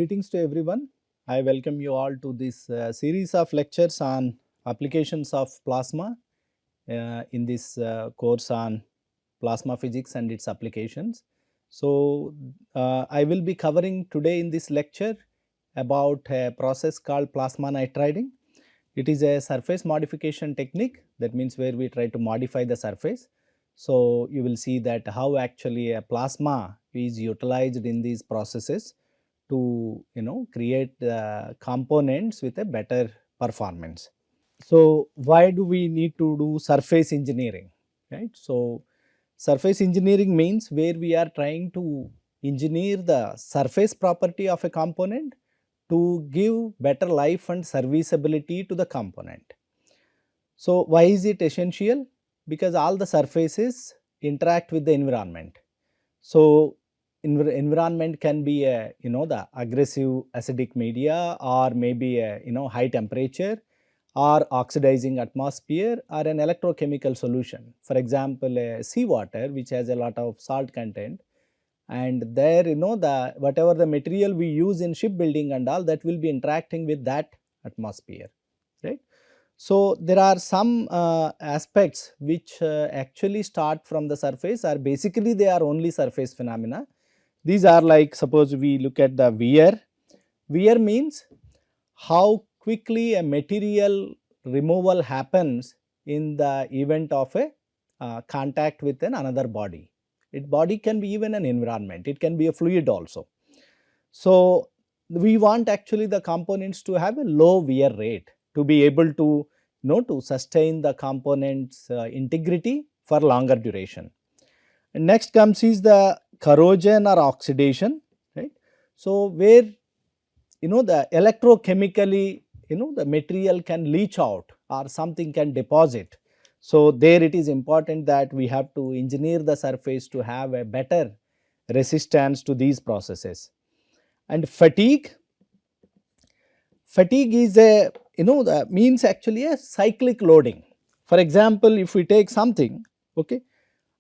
Greetings to everyone. I welcome you all to this series of lectures on applications of plasma in this course on plasma physics and its applications. So, I will be covering today in this lecture about a process called plasma nitriding. It is a surface modification technique, that means where we try to modify the surface. So, you will see that how actually a plasma is utilized in these processes to create components with a better performance. So, why do we need to do surface engineering, right? So, surface engineering means where we are trying to engineer the surface property of a component to give better life and serviceability to the component. So, why is it essential? Because all the surfaces interact with the environment. So, environment can be a the aggressive acidic media, or maybe a high temperature, or oxidizing atmosphere, or an electrochemical solution. For example, seawater which has a lot of salt content, and there the whatever the material we use in shipbuilding and all, that will be interacting with that atmosphere, right. So, there are some aspects which actually start from the surface, or basically they are only surface phenomena. These are like, suppose we look at the wear. Wear means how quickly a material removal happens in the event of a contact with another body. Body can be even an environment, it can be a fluid also. So, we want actually the components to have a low wear rate to be able to to sustain the components integrity for longer duration. And next comes is the corrosion or oxidation, right. So, where the electrochemically the material can leach out or something can deposit. So, there it is important that we have to engineer the surface to have a better resistance to these processes. And fatigue is a the means actually a cyclic loading. For example, if we take something, okay,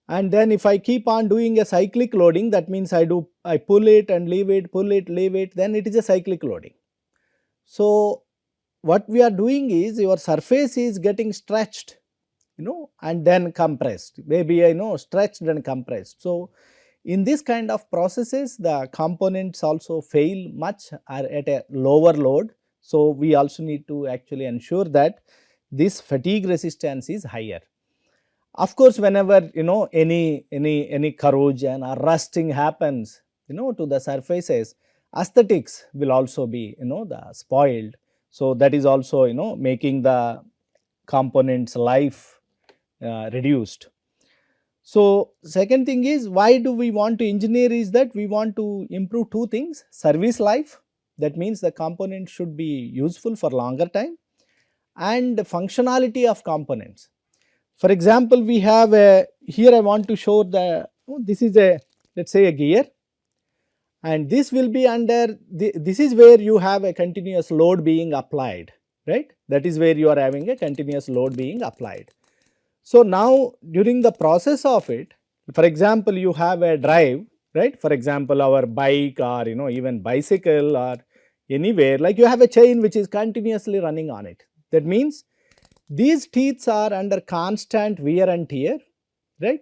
and then if I keep on doing a cyclic loading, that means I pull it and leave it, pull it, leave it, then it is a cyclic loading. So, what we are doing is your surface is getting stretched and then compressed, maybe stretched and compressed. So, in this kind of processes the components also fail much at a lower load. So, we also need to actually ensure that this fatigue resistance is higher. Of course, whenever any corrosion or rusting happens to the surfaces, aesthetics will also be the spoiled. So, that is also making the components life reduced. So, second thing is, why do we want to engineer is that we want to improve two things: service life, that means the component should be useful for longer time, and functionality of components. For example, we have here I want to show this is a, let us say, a gear, and this will be under this is where you have a continuous load being applied, right. That is where you are having a continuous load being applied. So, now during the process of it, for example, you have a drive, right. For example, our bike, or even bicycle, or anywhere, like you have a chain which is continuously running on it. That means these teeth are under constant wear and tear, right.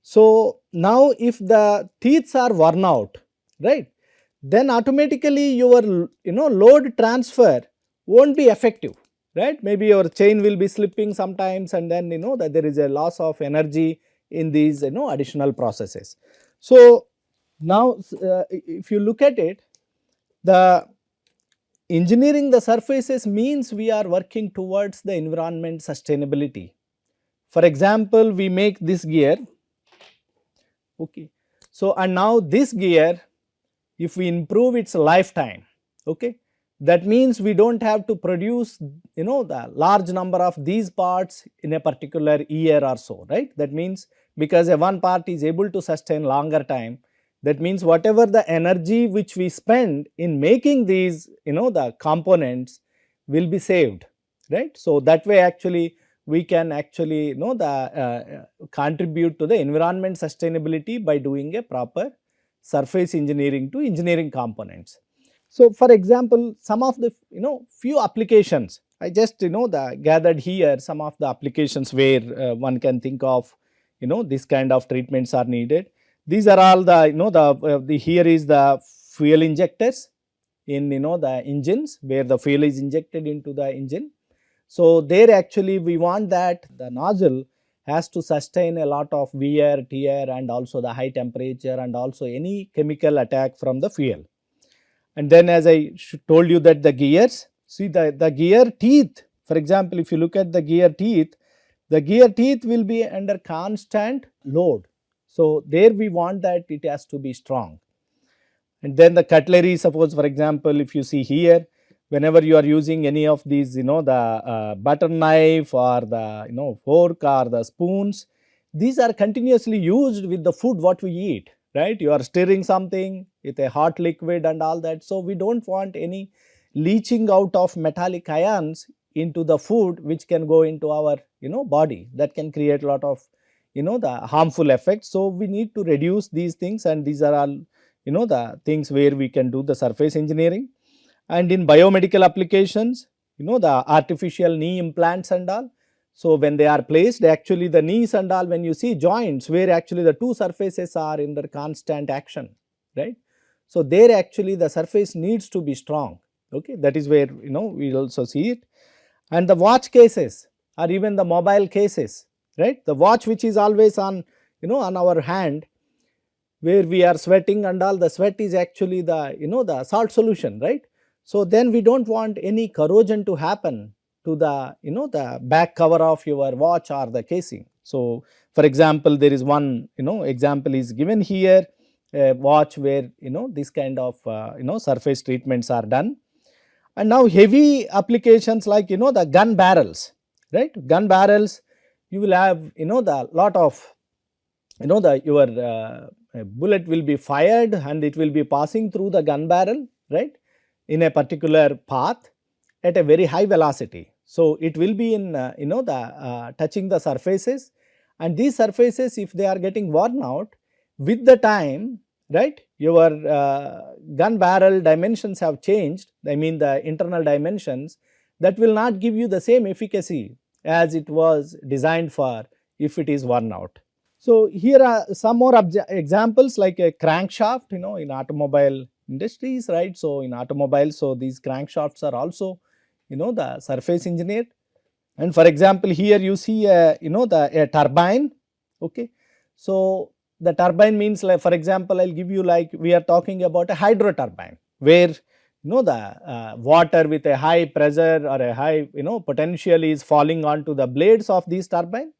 So, now if the teeth are worn out, right, then automatically your load transfer won't be effective, right. Maybe your chain will be slipping sometimes, and then that there is a loss of energy in these additional processes. So, now if you look at it, the engineering the surfaces means we are working towards the environment sustainability. For example, we make this gear, okay. So, and now this gear, if we improve its lifetime, okay, that means we do not have to produce the large number of these parts in a particular year or so, right. That means because a one part is able to sustain longer time, that means whatever the energy which we spend in making these the components will be saved, right. So, that way actually we can actually contribute to the environment sustainability by doing a proper surface engineering to engineering components. So for example, some of the few applications I just gathered here, some of the applications where one can think of this kind of treatments are needed. These are all the the here is the fuel injectors in the engines, where the fuel is injected into the engine. So there actually we want that the nozzle has to sustain a lot of wear, tear, and also the high temperature and also any chemical attack from the fuel. And then as I told you that the gears, see the gear teeth, for example, if you look at the gear teeth will be under constant load. So there we want that it has to be strong. And then the cutlery, suppose for example, if you see here, whenever you are using any of these the butter knife or the fork or the spoons, these are continuously used with the food what we eat, right? You are stirring something with a hot liquid and all that. So we don't want any leaching out of metallic ions into the food, which can go into our body, that can create a lot of the harmful effects. So we need to reduce these things, and these are all the things where we can do the surface engineering. And in biomedical applications, the artificial knee implants and all. So when they are placed, actually the knees and all, when you see joints where actually the two surfaces are in their constant action, right? So there actually the surface needs to be strong. Okay, that is where we also see it. And the watch cases or even the mobile cases, right? The watch which is always on on our hand, where we are sweating and all, the sweat is actually the the salt solution, right? So then we don't want any corrosion to happen to the the back cover of your watch or the casing. So for example, there is one example is given here, a watch where this kind of surface treatments are done. And now heavy applications like the gun barrels, right? Gun barrels, you will have the lot of the your bullet will be fired and it will be passing through the gun barrel, right, in a particular path at a very high velocity. So it will be in the touching the surfaces, and these surfaces, if they are getting worn out with the time, right, your gun barrel dimensions have changed, I mean the internal dimensions, that will not give you the same efficacy as it was designed for if it is worn out. So here are some more examples like a crankshaft, in automobile industries, right? So in automobiles, so these crankshafts are also the surface engineered. And for example, here you see a a turbine. Okay, so the turbine means, like for example, I'll give you, like we are talking about a hydro turbine, where the water with a high pressure or a high potential is falling onto the blades of these turbine.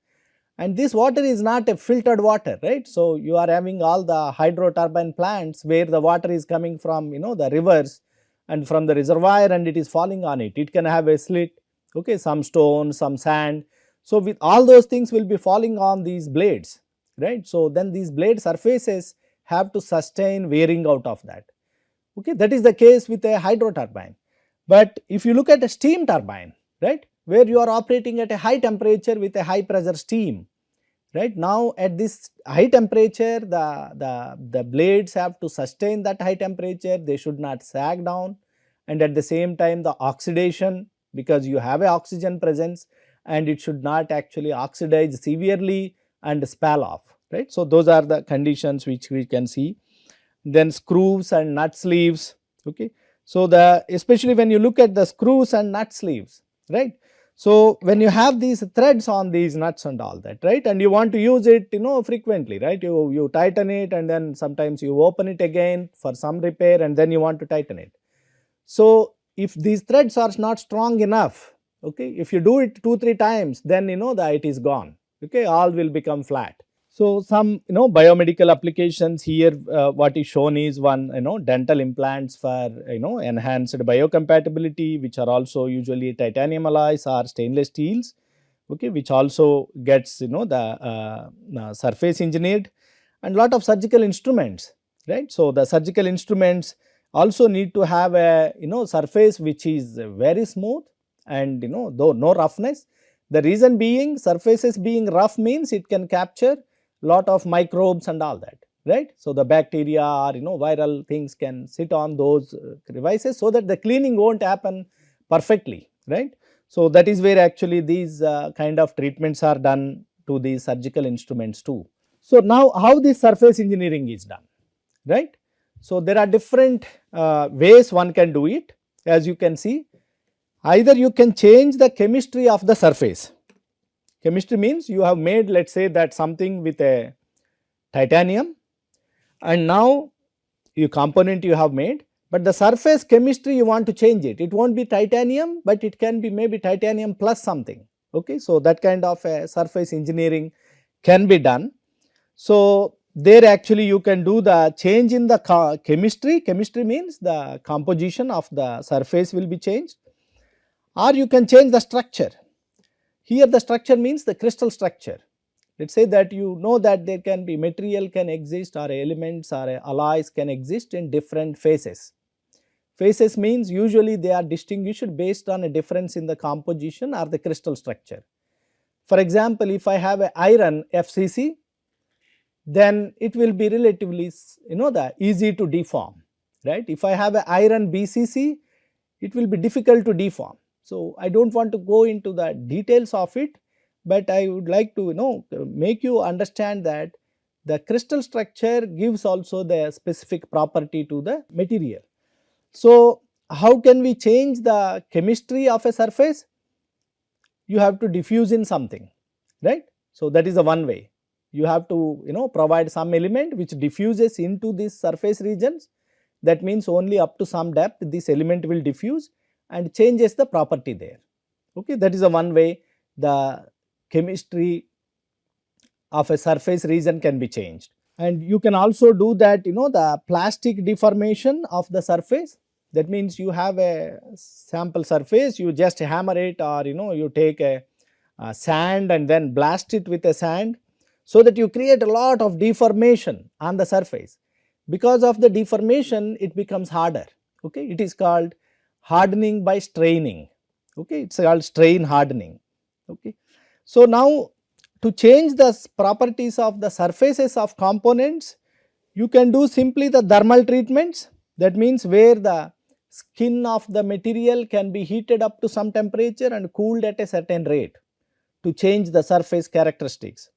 And this water is not a filtered water, right? So you are having all the hydro turbine plants where the water is coming from the rivers and from the reservoir, and it is falling on it. It can have a slit, okay, some stone, some sand. So with all those things will be falling on these blades, right? So then these blade surfaces have to sustain wearing out of that. Okay, that is the case with a hydro turbine. But if you look at a steam turbine, right, where you are operating at a high temperature with a high pressure steam, right? Now at this high temperature, the blades have to sustain that high temperature, they should not sag down, and at the same time the oxidation, because you have a oxygen presence, and it should not actually oxidize severely and spall off, right? So those are the conditions which we can see. Then screws and nut sleeves, okay. So the especially when you look at the screws and nut sleeves, right? So when you have these threads on these nuts and all that, right, and you want to use it frequently, right, you tighten it and then sometimes you open it again for some repair and then you want to tighten it. So if these threads are not strong enough, okay, if you do it 2-3 times, then that it is gone, okay, all will become flat. So some biomedical applications here, what is shown is one dental implants for enhanced biocompatibility, which are also usually titanium alloys or stainless steels, okay, which also gets the surface engineered. And lot of surgical instruments, right? So the surgical instruments also need to have a surface which is very smooth and though no roughness. The reason being, surfaces being rough means it can capture lot of microbes and all that. right. So, the bacteria or viral things can sit on those crevices, so that the cleaning won't happen perfectly, right. So, that is where actually these kind of treatments are done to these surgical instruments too. So, now how this surface engineering is done, right. So, there are different ways one can do it. As you can see, either you can change the chemistry of the surface. Chemistry means you have made, let us say, that something with a titanium, and now your component you have made, but the surface chemistry you want to change it. It won't be titanium, but it can be maybe titanium plus something. Okay, so that kind of a surface engineering can be done. So, there actually you can do the change in the chemistry. Chemistry means the composition of the surface will be changed, or you can change the structure. Here the structure means the crystal structure. Let us say that that there can be material can exist, or elements or alloys can exist in different phases. Phases means usually they are distinguished based on a difference in the composition or the crystal structure. For example, if I have a iron FCC, then it will be relatively easy to deform, right. If I have a iron BCC, it will be difficult to deform. So, I do not want to go into the details of it, but I would like to make you understand that the crystal structure gives also the specific property to the material. So, how can we change the chemistry of a surface? You have to diffuse in something, right. So, that is the one way. You have to provide some element which diffuses into these surface regions. That means only up to some depth this element will diffuse and changes the property there. Okay, that is the one way the chemistry of a surface region can be changed. And you can also do that the plastic deformation of the surface. That means you have a sample surface, you just hammer it, or you take a sand and then blast it with a sand, so that you create a lot of deformation on the surface. Because of the deformation, it becomes harder. Okay, it is called hardening by straining. Okay, it is called strain hardening. Okay. So, now to change the properties of the surfaces of components, you can do simply the thermal treatments. That means where the skin of the material can be heated up to some temperature and cooled at a certain rate to change the surface characteristics.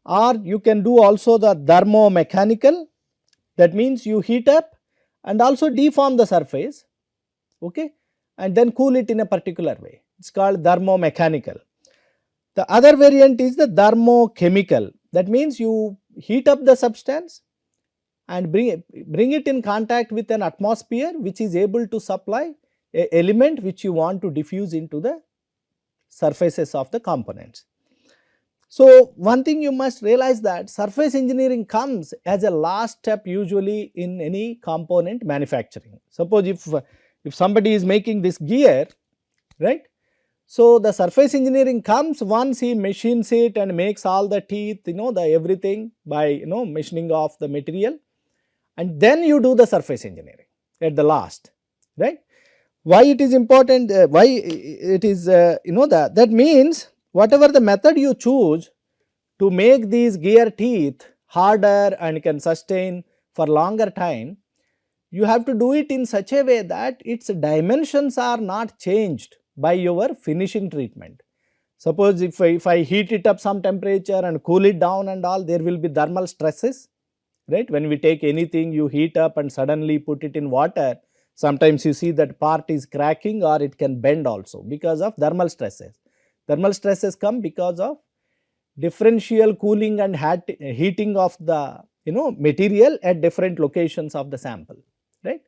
Or you can do also the thermomechanical. That means you heat up and also deform the surface, okay, and then cool it in a particular way. It is called thermomechanical. The other variant is the thermochemical. That means you heat up the substance and bring it in contact with an atmosphere which is able to supply a element which you want to diffuse into the surfaces of the components. So, one thing you must realize that surface engineering comes as a last step usually in any component manufacturing. Suppose if somebody is making this gear, right. So, the surface engineering comes once he machines it and makes all the teeth, the everything by machining off the material, and then you do the surface engineering at the last, right. Why it is important? Why it is that means whatever the method you choose to make these gear teeth harder and can sustain for longer time, you have to do it in such a way that its dimensions are not changed by your finishing treatment. Suppose if I heat it up some temperature and cool it down and all, there will be thermal stresses, right. When we take anything, you heat up and suddenly put it in water, sometimes you see that part is cracking or it can bend also because of thermal stresses. Thermal stresses come because of differential cooling and heating of the material at different locations of the sample, right.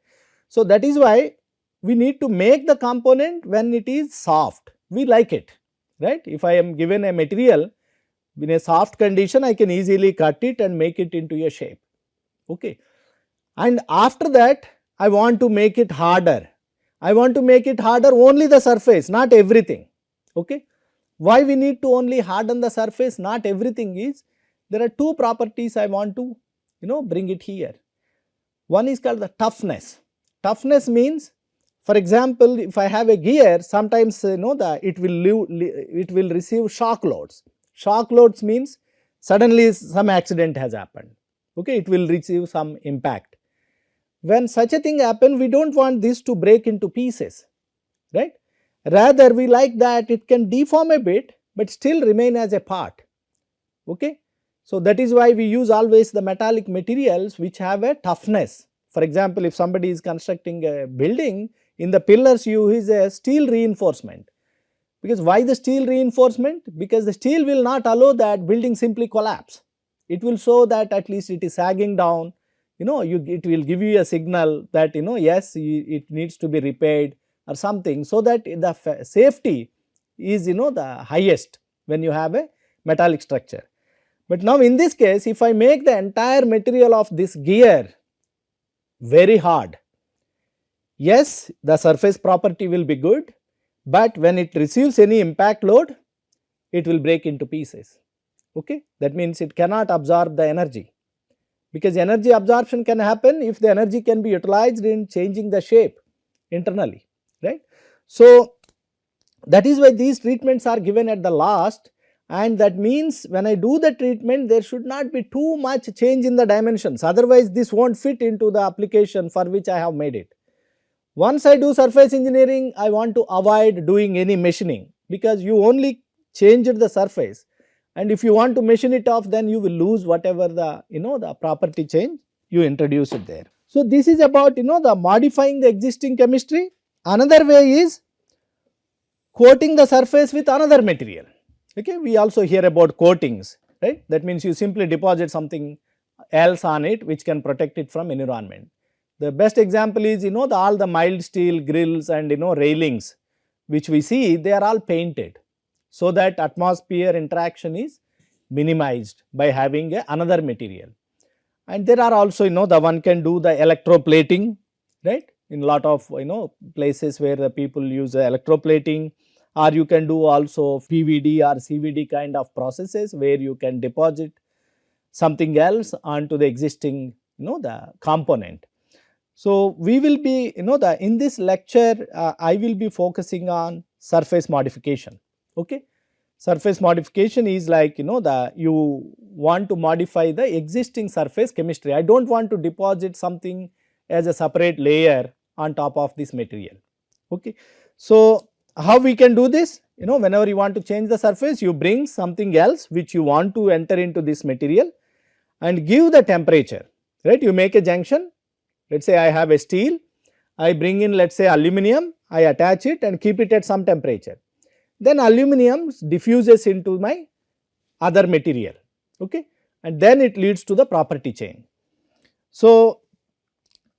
So, that is why we need to make the component when it is soft, we like it, right. If I am given a material in a soft condition, I can easily cut it and make it into a shape, okay. And after that I want to make it harder. I want to make it harder only the surface, not everything, okay. Why we need to only harden the surface, not everything is, there are two properties I want to bring it here. One is called the toughness. Toughness means, for example, if I have a gear, sometimes it will receive shock loads. Shock loads means suddenly some accident has happened, okay, it will receive some impact. When such a thing happen, we don't want this to break into pieces, right? Rather we like that it can deform a bit but still remain as a part, okay. So that is why we use always the metallic materials which have a toughness. For example, if somebody is constructing a building, in the pillars you use a steel reinforcement. Because why the steel reinforcement? Because the steel will not allow that building simply collapse. It will show that at least it is sagging down, it will give you a signal that yes, it needs to be repaired or something, so that the safety is the highest when you have a metallic structure. But now in this case, if I make the entire material of this gear very hard, yes, the surface property will be good, but when it receives any impact load, it will break into pieces, okay. That means it cannot absorb the energy, because energy absorption can happen if the energy can be utilized in changing the shape internally, right. So that is why these treatments are given at the last, and that means when I do the treatment, there should not be too much change in the dimensions, otherwise this won't fit into the application for which I have made it. Once I do surface engineering, I want to avoid doing any machining, because you only changed the surface, and if you want to machine it off, then you will lose whatever the the property change you introduced it there. So this is about the modifying the existing chemistry. Another way is coating the surface with another material, okay. We also hear about coatings, right. That means you simply deposit something else on it which can protect it from environment. The best example is all the mild steel grills and railings which we see, they are all painted, so that atmosphere interaction is minimized by having another material. And there are also the one can do the electroplating, right, in lot of places where the people use electroplating, or you can do also PVD or CVD kind of processes where you can deposit something else onto the existing the component. So we will be in this lecture I will be focusing on surface modification, okay. Surface modification is like you want to modify the existing surface chemistry. I don't want to deposit something as a separate layer on top of this material, okay. So how we can do this? Whenever you want to change the surface, you bring something else which you want to enter into this material and give the temperature, right. You make a junction, let us say I have a steel, I bring in let us say aluminum, I attach it and keep it at some temperature. Then aluminum diffuses into my other material, okay, and then it leads to the property chain. So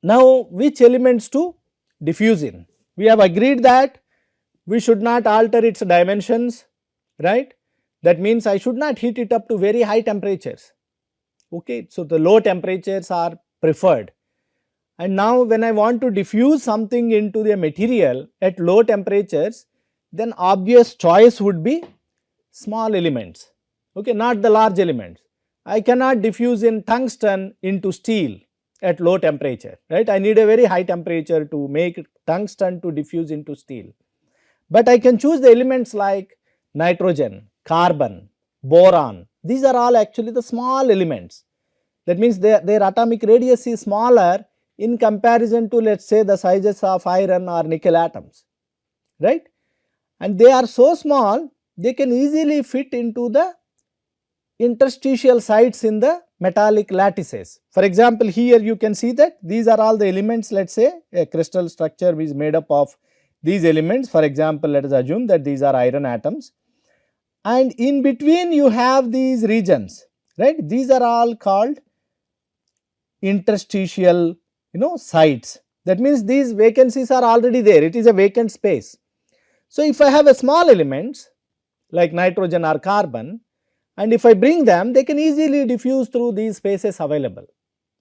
now which elements to diffuse in? We have agreed that we should not alter its dimensions, right. That means I should not heat it up to very high temperatures, okay. So the low temperatures are preferred. And now when I want to diffuse something into the material at low temperatures, then obvious choice would be small elements, okay, not the large elements. I cannot diffuse in tungsten into steel at low temperature, right. I need a very high temperature to make tungsten to diffuse into steel. But I can choose the elements like nitrogen, carbon, boron. These are all actually the small elements. That means their atomic radius is smaller in comparison to let us say the sizes of iron or nickel atoms, right. And they are so small, they can easily fit into the interstitial sites in the metallic lattices. For example, here you can see that these are all the elements, let us say a crystal structure is made up of these elements. For example, let us assume that these are iron atoms, and in between you have these regions, right. These are all called interstitial sites. That means these vacancies are already there, it is a vacant space. So if I have a small elements like nitrogen or carbon, and if I bring them, they can easily diffuse through these spaces available,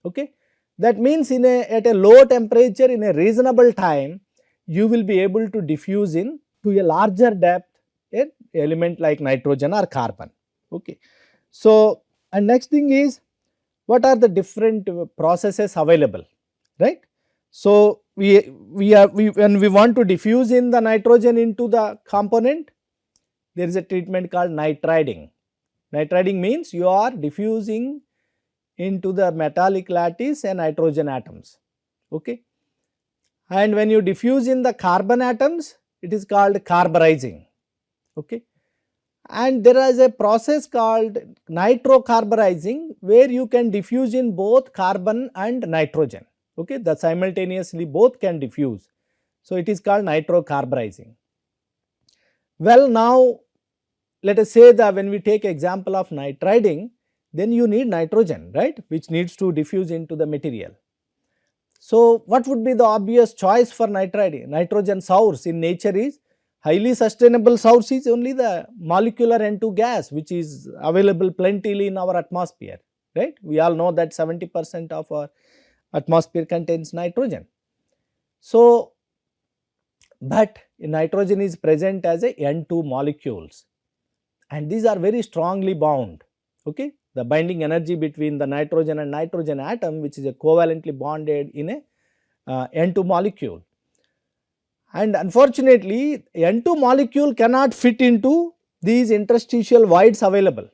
okay. That means at a low temperature in a reasonable time, you will be able to diffuse in to a larger depth an element like nitrogen or carbon, okay. So and next thing is, what are the different processes available, right. So when we want to diffuse in the nitrogen into the component, there is a treatment called nitriding. Nitriding means you are diffusing into the metallic lattice and nitrogen atoms. Okay. And when you diffuse in the carbon atoms, it is called carburizing. Okay. And there is a process called nitrocarburizing, where you can diffuse in both carbon and nitrogen. Okay, that simultaneously both can diffuse. So it is called nitrocarburizing. Well, now let us say that when we take example of nitriding, then you need nitrogen, right, which needs to diffuse into the material. So what would be the obvious choice for nitriding? Nitrogen source in nature is highly sustainable source is only the molecular N2 gas, which is available plentifully in our atmosphere, right. We all know that 70% of our atmosphere contains nitrogen. So, but nitrogen is present as a N2 molecules, and these are very strongly bound. Okay, the binding energy between the nitrogen and nitrogen atom, which is a covalently bonded in a N2 molecule. And unfortunately, N2 molecule cannot fit into these interstitial voids available.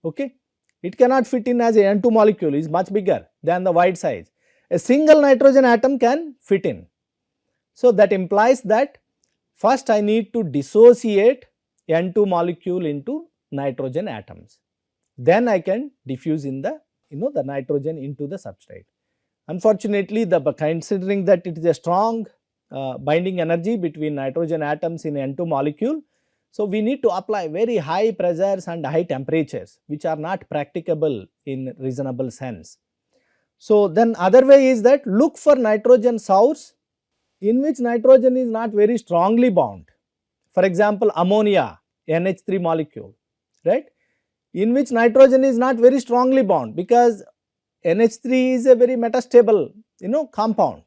Okay, it cannot fit in as a N2 molecule, is much bigger than the void size. A single nitrogen atom can fit in. So that implies that first I need to dissociate N2 molecule into nitrogen atoms. Then I can diffuse in the the nitrogen into the substrate. Unfortunately, considering that it is a strong binding energy between nitrogen atoms in N2 molecule, so we need to apply very high pressures and high temperatures, which are not practicable in reasonable sense. So then other way is that look for nitrogen source in which nitrogen is not very strongly bound. For example, ammonia, NH3 molecule, right, in which nitrogen is not very strongly bound, because NH3 is a very metastable compound.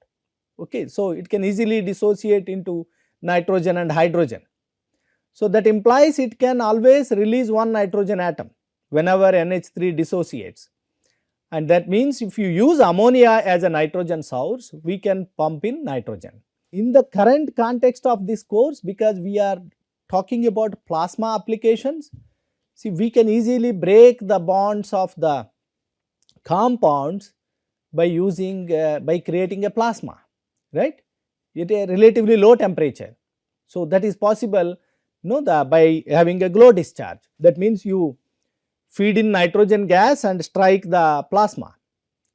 Okay, so it can easily dissociate into nitrogen and hydrogen. So that implies it can always release one nitrogen atom whenever NH3 dissociates, and that means if you use ammonia as a nitrogen source, we can pump in nitrogen. In the current context of this course, because we are talking about plasma applications, see, we can easily break the bonds of the compounds by using by creating a plasma, right, at a relatively low temperature. So that is possible by having a glow discharge. That means you feed in nitrogen gas and strike the plasma,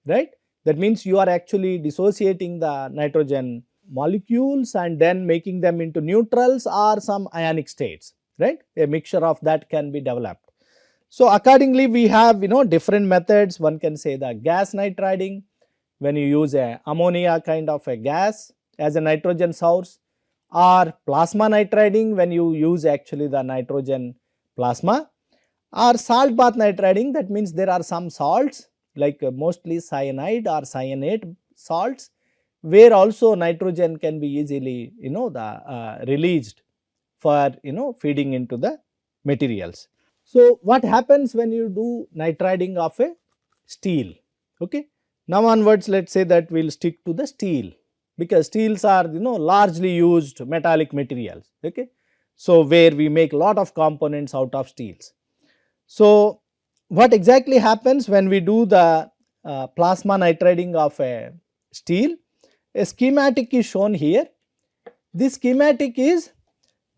right. That means you are actually dissociating the nitrogen molecules and then making them into neutrals or some ionic states, right. A mixture of that can be developed. So accordingly, we have different methods. One can say the gas nitriding, when you use a ammonia kind of a gas as a nitrogen source, or plasma nitriding when you use actually the nitrogen plasma, or salt bath nitriding. That means there are some salts like mostly cyanide or cyanate salts, where also nitrogen can be easily released for feeding into the materials. So what happens when you do nitriding of a steel? Okay, now onwards let us say that we will stick to the steel, because steels are largely used metallic materials. Okay, so where we make lot of components out of steels. So what exactly happens when we do the plasma nitriding of a steel? A schematic is shown here. This schematic is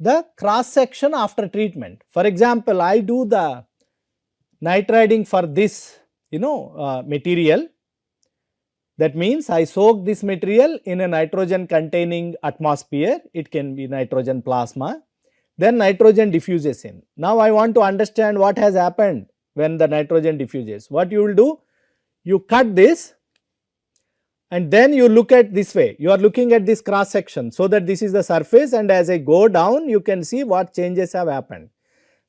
the cross section after treatment. For example, I do the nitriding for this material. That means I soak this material in a nitrogen containing atmosphere, it can be nitrogen plasma, then nitrogen diffuses in. Now I want to understand what has happened when the nitrogen diffuses. What you will do? You cut this and then you look at this way, you are looking at this cross section, so that this is the surface, and as I go down you can see what changes have happened.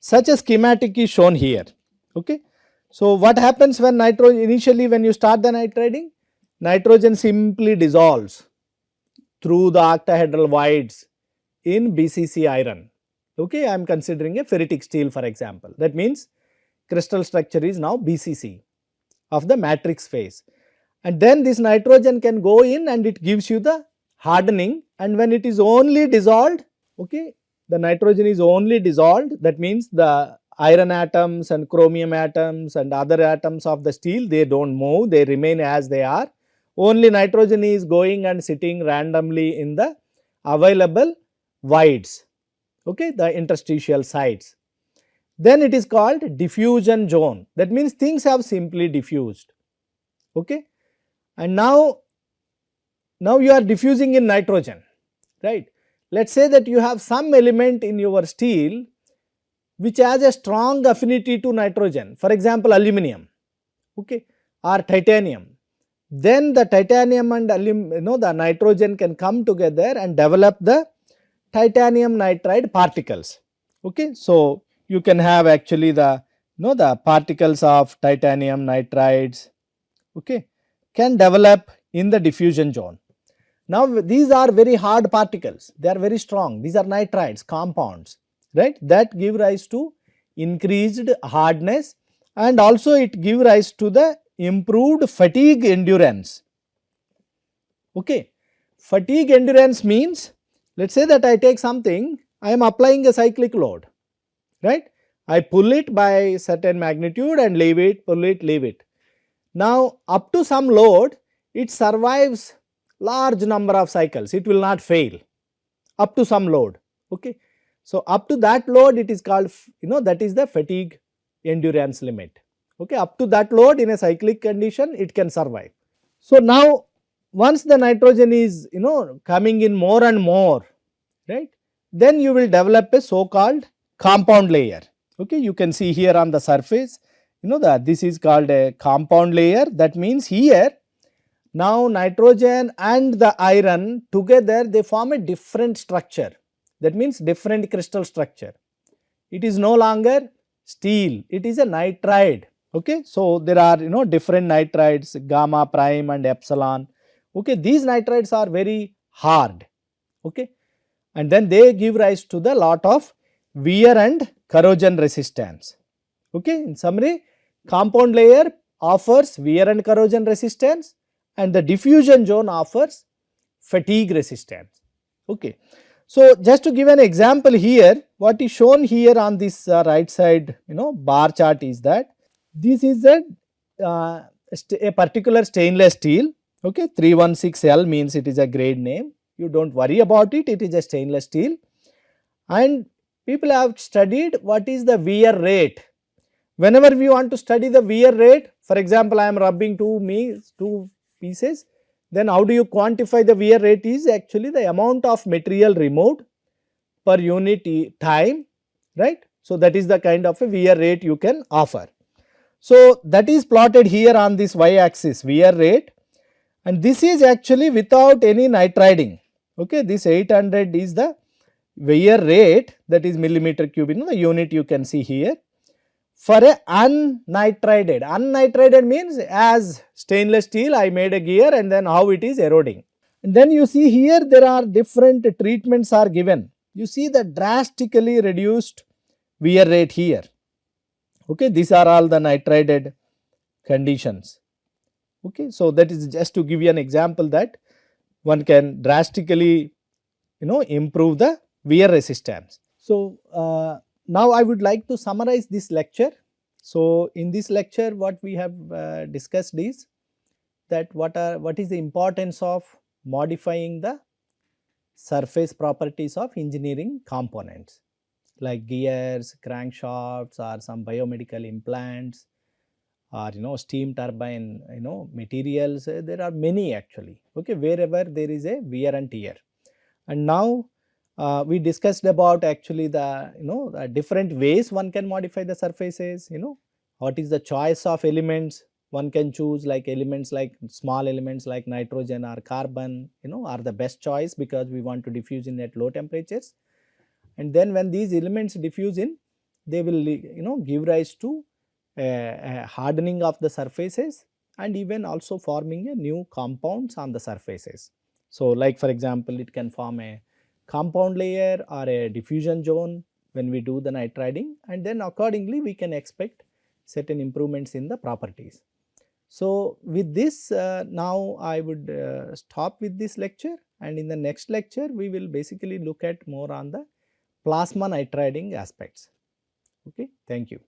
Such a schematic is shown here. Okay. So what happens when initially when you start the nitriding, nitrogen simply dissolves through the octahedral voids in BCC iron. Okay, I am considering a ferritic steel for example. That means crystal structure is now BCC of the matrix phase. And then this nitrogen can go in and it gives you the hardening, and when it is only dissolved, okay, the nitrogen is only dissolved, that means the iron atoms and chromium atoms and other atoms of the steel, they do not move, they remain as they are. Only nitrogen is going and sitting randomly in the available voids, okay, the interstitial sites. Then it is called diffusion zone. That means things have simply diffused, okay. And now you are diffusing in nitrogen, right. Let us say that you have some element in your steel which has a strong affinity to nitrogen, for example aluminum, okay, or titanium. Then the titanium and the nitrogen can come together and develop the titanium nitride particles, okay. So you can have actually the the particles of titanium nitrides, okay, can develop in the diffusion zone. Now these are very hard particles, they are very strong, these are nitrides, compounds, right, that give rise to increased hardness, and also it give rise to the improved fatigue endurance, okay. Fatigue endurance means, let us say that I take something, I am applying a cyclic load, right, I pull it by certain magnitude and leave it, pull it, leave it. Now up to some load it survives large number of cycles, it will not fail up to some load, okay. So up to that load it is called, that is the fatigue endurance limit, okay. Up to that load in a cyclic condition it can survive. So now once the nitrogen is coming in more and more, right, then you will develop a so called compound layer, okay. You can see here on the surface, that this is called a compound layer. That means here now nitrogen and the iron together they form a different structure, that means different crystal structure. It is no longer steel, it is a nitride, okay. So there are different nitrides, gamma prime and epsilon, okay. These nitrides are very hard, okay, and then they give rise to the lot of wear and corrosion resistance, okay. In summary, compound layer offers wear and corrosion resistance and the diffusion zone offers fatigue resistance, okay. So just to give an example here, what is shown here on this right side bar chart is that this is a particular stainless steel, okay. 316L means it is a grade name, you do not worry about it, it is a stainless steel, and people have studied what is the wear rate. Whenever we want to study the wear rate, for example I am rubbing two pieces, then how do you quantify the wear rate is actually the amount of material removed per unit time, right. So that is the kind of a wear rate you can offer. So that is plotted here on this y axis, wear rate, and this is actually without any nitriding, okay. This 800 is the wear rate, that is millimeter cube, the unit you can see here, for a unnitrided. Unnitrided means as stainless steel I made a gear and then how it is eroding. And then you see here there are different treatments are given. You see the drastically reduced wear rate here, okay. These are all the nitrided conditions, okay. So that is just to give you an example that one can drastically improve the wear resistance. So now I would like to summarize this lecture. So in this lecture what we have discussed is that what is the importance of modifying the surface properties of engineering components like gears, crankshafts or some biomedical implants or steam turbine materials. There are many actually, okay, wherever there is a wear and tear. And now we discussed about actually the the different ways one can modify the surfaces, what is the choice of elements one can choose, like elements like small elements like nitrogen or carbon are the best choice because we want to diffuse in at low temperatures. And then when these elements diffuse in, they will give rise to a hardening of the surfaces and even also forming a new compounds on the surfaces. So like for example it can form a compound layer or a diffusion zone when we do the nitriding, and then accordingly we can expect certain improvements in the properties. So with this now I would stop with this lecture, and in the next lecture we will basically look at more on the plasma nitriding aspects. Okay, thank you.